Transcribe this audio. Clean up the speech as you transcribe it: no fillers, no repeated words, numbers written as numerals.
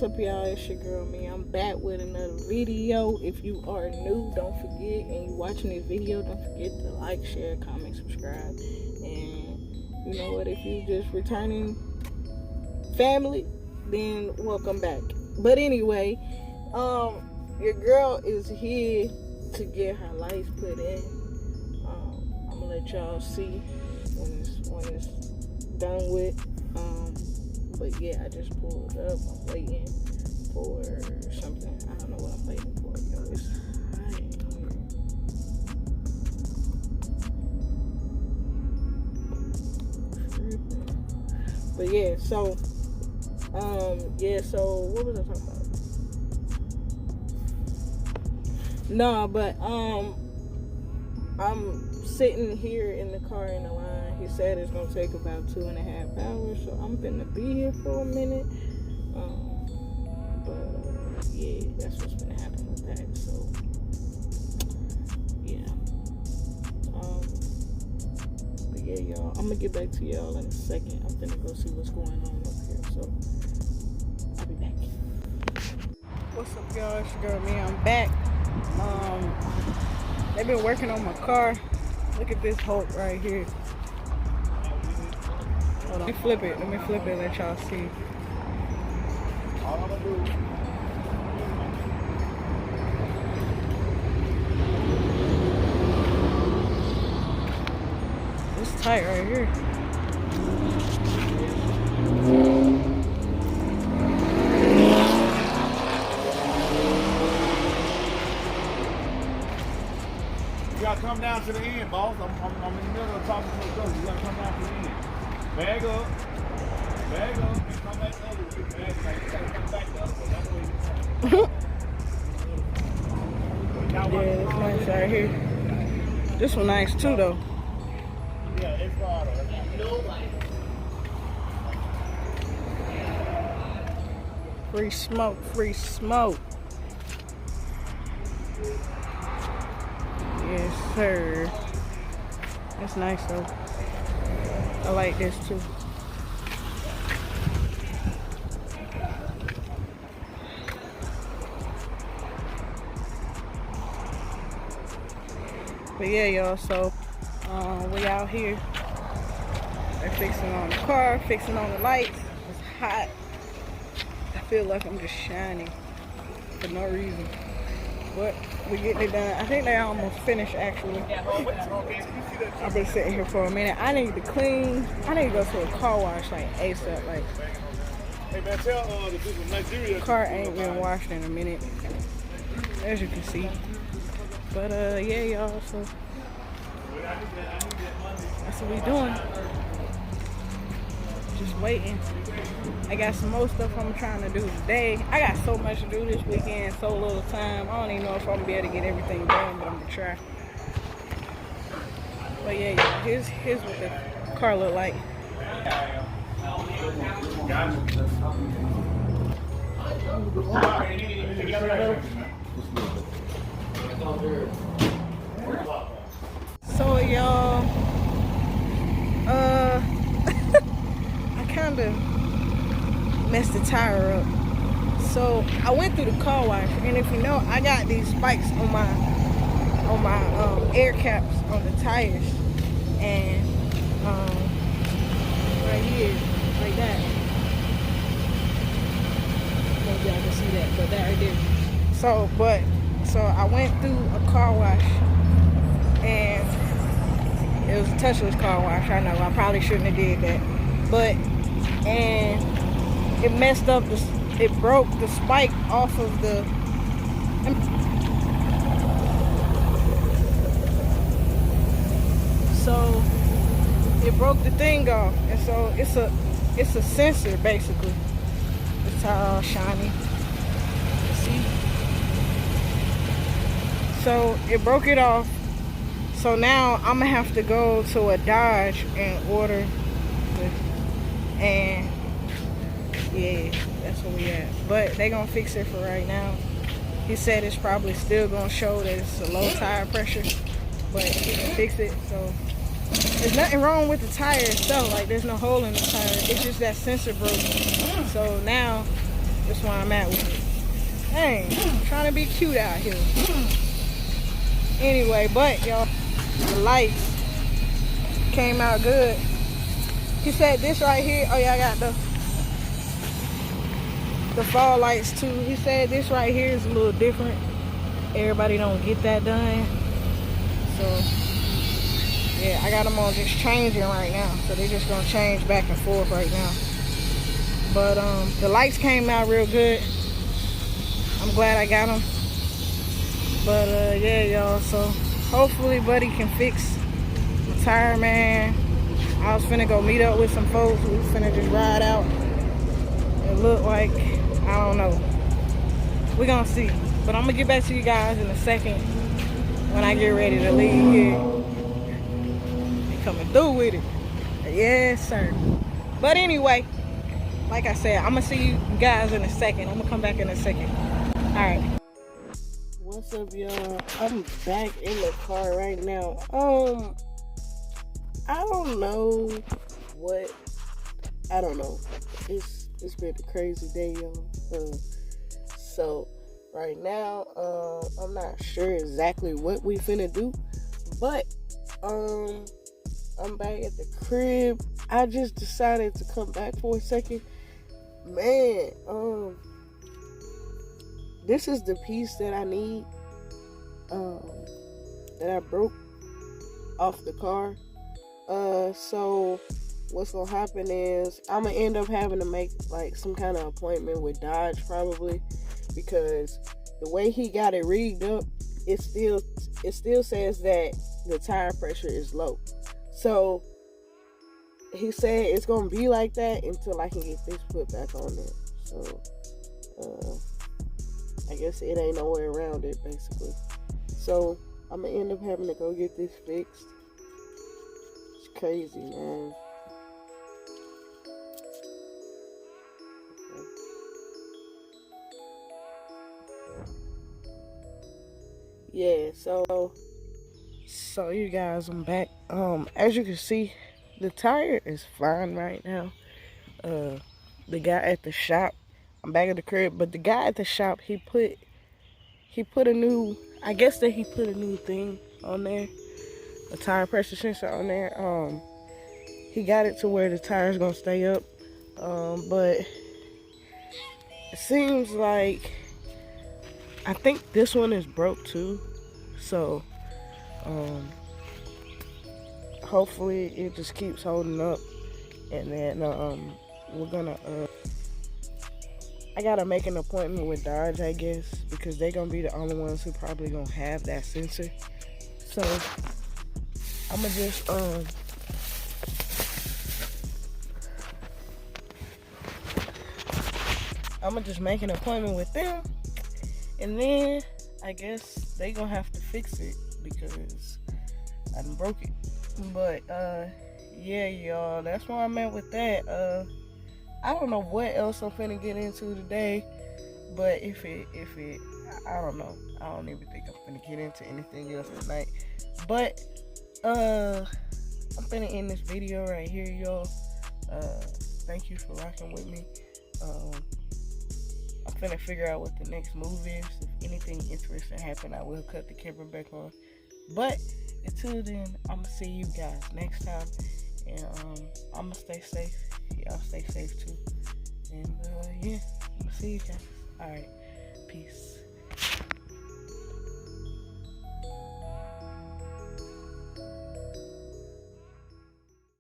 What's up, y'all? It's your girl, me. I'm back with another video. If you are new, don't forget, and you watching this video, don't forget to like, share, comment, subscribe. And you know what? If you just returning family, then welcome back. But anyway, your girl is here to get her lights put in. I'm gonna let y'all see when it's done with. But yeah, I just pulled up. I'm waiting for something. I don't know what I'm waiting for. Yo, it's hot in here. But yeah, so what was I talking about? Nah, but I'm sitting here in the car in the line. He said it's gonna take about 2.5 hours, so I'm finna be here for a minute. But yeah, that's what's gonna happen with that. So yeah. But yeah, y'all, I'm gonna get back to y'all in a second. I'm finna go see what's going on up here. So I'll be back. What's up, y'all? It's your girl, me. I'm back. They've been working on my car. Look at this Hulk right here. Hold on. Let me flip it, let y'all see. It's tight right here. You gotta come down to the end, boss. I'm in the middle of talking to the girl. You gotta come down to the end. Bag up, and come back the other way. Bag up, you gotta come back the other way. That's the way you Yeah, it's nice right here. This one nice too, though. Yeah, it's hard. Free smoke, free smoke. Yes, sir. It's nice though. I like this too. But yeah, y'all, so we out here. They're fixing on the car, fixing on the lights. It's hot. I feel like I'm just shining for no reason. But we're getting it done. I think they almost finished, actually. I've been sitting here for a minute. I need to clean. I need to go to a car wash like ASAP. Like, Hey man, tell the people in Nigeria. the car ain't been washed in a minute, as you can see. But yeah, y'all. So that's what we doing. Just waiting. I got some more stuff I'm trying to do today. I got so much to do this weekend, so little time. I don't even know if I'm gonna be able to get everything done, but I'm gonna try. But yeah, here's what the car look like. So y'all, I kinda messed the tire up. So I went through the car wash, and if you know, I got these spikes on my air caps on the tires, and right here, like that. Maybe y'all can see that, but that right there. So I went through a car wash, and it was a touchless car wash. I know I probably shouldn't have did that, and it messed up it broke the spike off of the. So it broke the thing off, and so it's a sensor basically. It's all shiny. See? So it broke it off. So now I'm gonna have to go to a Dodge and order and yeah, that's where we at. But they gonna fix it for right now. He said it's probably still gonna show that it's a low tire pressure, but he can fix it. So there's nothing wrong with the tire itself. Like, there's no hole in the tire. It's just that sensor broke. So now That's where I'm at with it. Dang, I'm trying to be cute out here. Anyway, but y'all, the lights came out good. He said this right here, oh yeah, I got the fall lights too. He said this right here is a little different. Everybody don't get that done. So yeah, I got them on just changing right now. So they're just gonna change back and forth right now. But the lights came out real good. I'm glad I got them. But yeah, y'all, so hopefully Buddy can fix my tire, man. I was finna go meet up with some folks. We was finna just ride out. It looked like, I don't know. We're gonna see. But I'm gonna get back to you guys in a second when I get ready to leave here. They coming through with it. Yes, sir. But anyway, like I said, I'm gonna see you guys in a second. I'm gonna come back in a second. All right. What's up, y'all? I'm back in the car right now. I don't know what. I don't know. It's been a crazy day, y'all. So right now, I'm not sure exactly what we finna do, but I'm back at the crib. I just decided to come back for a second. Man, this is the piece that I need, that I broke off the car. So what's gonna happen is I'm gonna end up having to make like some kind of appointment with Dodge probably, because the way he got it rigged up, it still says that the tire pressure is low. So he said it's gonna be like that until I can get this put back on there. So I guess it ain't no way around it, basically. So I'm gonna end up having to go get this fixed. It's crazy, man. Yeah, so you guys, I'm back. As you can see, the tire is fine right now. The guy at the shop, I'm back at the crib, but the guy at the shop, he put a new, I guess that he put a new thing on there, a tire pressure sensor on there. He got it to where the tire's gonna stay up, but it seems like, I think this one is broke too. So hopefully it just keeps holding up, and then we're gonna I gotta make an appointment with Dodge, I guess, because they're gonna be the only ones who probably gonna have that sensor. So I'ma just make an appointment with them, and then I guess they gonna have to fix it because I done broke it. But yeah, y'all, that's where I'm at with that. I don't know what else I'm finna get into today, but if it I don't know. I don't even think I'm finna get into anything else tonight. But I'm finna end this video right here, y'all. Thank you for rocking with me. I'm finna figure out what the next move is. If anything interesting happen, I will cut the camera back on. But until then, I'm gonna see you guys next time, and I'm gonna stay safe. Y'all stay safe too. And yeah, I'm gonna see you guys. All right, peace.